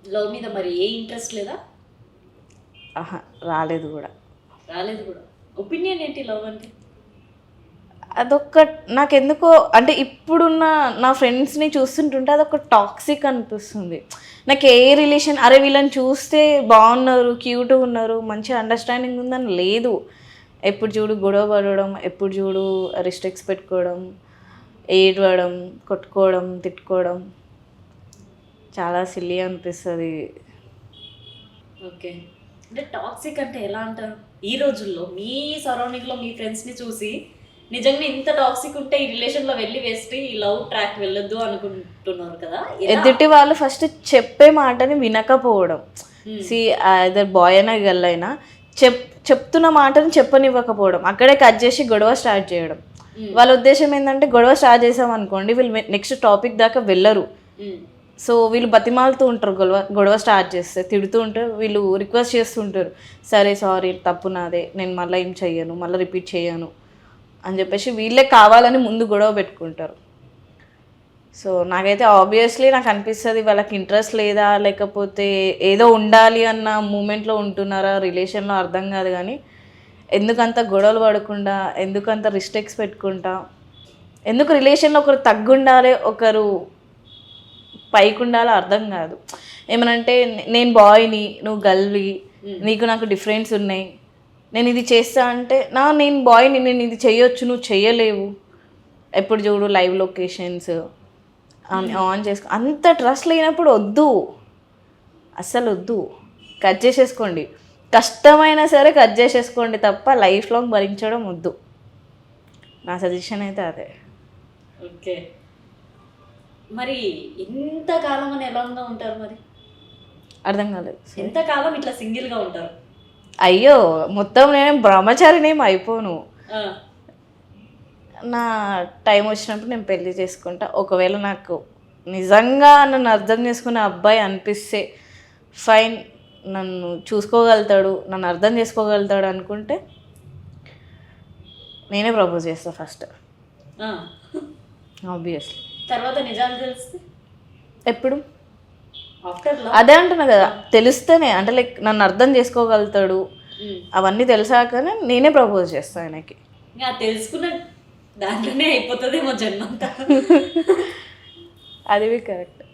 Love మీద మరి ఏ interest లేదా? ఆహా, రాలేదు కూడా. రాలేదు కూడా. ఒపీనియన్ ఏంటి లవ్ అంటే? అదొక నాకెందుకో అంటే ఇప్పుడున్న నా ఫ్రెండ్స్ని చూస్తుంటుంటే అదొక టాక్సిక్ అనిపిస్తుంది. నాకు ఏ రిలేషన్ అరే వీళ్ళని చూస్తే బాగున్నారు, క్యూట్గా ఉన్నారు, మంచి అండర్స్టాండింగ్ ఉందని లేదు. ఎప్పుడు చూడు గొడవ పడడం, ఎప్పుడు చూడు రిస్ట్రిక్ట్స్ పెట్టుకోవడం, ఏడవడం, కొట్టుకోవడం, తిట్టుకోవడం చాలా సిల్లీ అనిపిస్తుంది. ఓకే. అంటే టాక్సిక్ అంటే ఎలా అంటారు? ఈ రోజుల్లో మీ సరౌండింగ్‌లో మీ ఫ్రెండ్స్‌ని చూసి నిజంగా ఇంత టాక్సిక్ ఉంటే ఈ రిలేషన్‌లో వెళ్ళి వేస్ట్, ఈ లవ్ ట్రాక్ వెళ్ళొద్దు అనుకుంటున్నారు కదా! ఎలా? ఎదుటి వాళ్ళు ఫస్ట్ చెప్పే మాటని వినకపోవడం. హ్మ్. ఐదర్ బాయ్ అయినా గర్ల్ అయినా చెప్తున్న మాటని చెప్పనివ్వకపోవడం, అక్కడే కట్ చేసి గొడవ స్టార్ట్ చేయడం. వాళ్ళ ఉద్దేశం ఏంటంటే గొడవ స్టార్ట్ చేసామనుకోండి వీళ్ళు నెక్స్ట్ టాపిక్ దాకా వెళ్ళరు. హ్మ్. సో వీళ్ళు బతిమాలుతూ ఉంటారు, గొడవ స్టార్ట్ చేస్తే తిడుతూ ఉంటారు, వీళ్ళు రిక్వెస్ట్ చేస్తుంటారు, సరే సారీ తప్పు నాదే, నేను మళ్ళీ ఏం చెయ్యను, మళ్ళీ రిపీట్ చేయను అని చెప్పేసి వీళ్ళే కావాలని ముందు గొడవ పెట్టుకుంటారు. సో నాకైతే ఆబ్వియస్లీ నాకు అనిపిస్తుంది వాళ్ళకి ఇంట్రెస్ట్ లేదా, లేకపోతే ఏదో ఉండాలి అన్న మూమెంట్లో ఉంటున్నారా రిలేషన్లో అర్థం కాదు. కానీ ఎందుకంత గొడవలు పడకుండా, ఎందుకంత రిస్ట్రిక్ట్స్ పెట్టుకుంటా, ఎందుకు రిలేషన్లో ఒకరు తగ్గుండాలి ఒకరు పైకి ఉండాలో అర్థం కాదు. ఏమనంటే నేను బాయ్ని, నువ్వు గర్ల్వి, నీకు నాకు డిఫరెన్స్ ఉన్నాయి, నేను ఇది చేస్తా అంటే నేను బాయ్ని, నేను ఇది చేయొచ్చు, నువ్వు చేయలేవు, ఎప్పుడు చూడు లైవ్ లొకేషన్స్ ఆన్ చేసుకో, అంత ట్రస్ట్ లేనప్పుడు వద్దు, అస్సలు వద్దు. కట్ చేసేసుకోండి, కష్టమైనా సరే కట్ చేసేసుకోండి తప్ప లైఫ్ లాంగ్ భరించడం వద్దు. నా సజెషన్ అయితే అదే. ఓకే. మరి ఎంతకాలం అని ఎలా ఉంటారు మరి? అర్థం కాలేదు. ఎంతకాలం ఇట్లా సింగిల్గా ఉంటారు? అయ్యో మొత్తం నేను బ్రహ్మచారినేం అయిపోను. ఆ. నా టైం వచ్చినప్పుడు నేను పెళ్లి చేసుకుంటా. ఒకవేళ నాకు నిజంగా నన్ను అర్థం చేసుకునే అబ్బాయి అనిపిస్తే ఫైన్, నన్ను చూసుకోగలుగుతాడు, నన్ను అర్థం చేసుకోగలుగుతాడు అనుకుంటే నేనే ప్రపోజ్ చేస్తాను ఫస్ట్, ఆ. ఆబ్వియస్లీ. తర్వాత నిజాలు తెలిస్తే ఎప్పుడు? After love. అదే అంటున్నా కదా, తెలిస్తేనే అంటే లైక్ నన్ను అర్థం చేసుకోగలుగుతాడు అవన్నీ తెలిసాకనే నేనే ప్రపోజ్ చేస్తాను ఆయనకి. ఇంకా తెలుసుకున్న దాంట్లోనే అయిపోతుందేమో జన్మంతా. అది కరెక్ట్.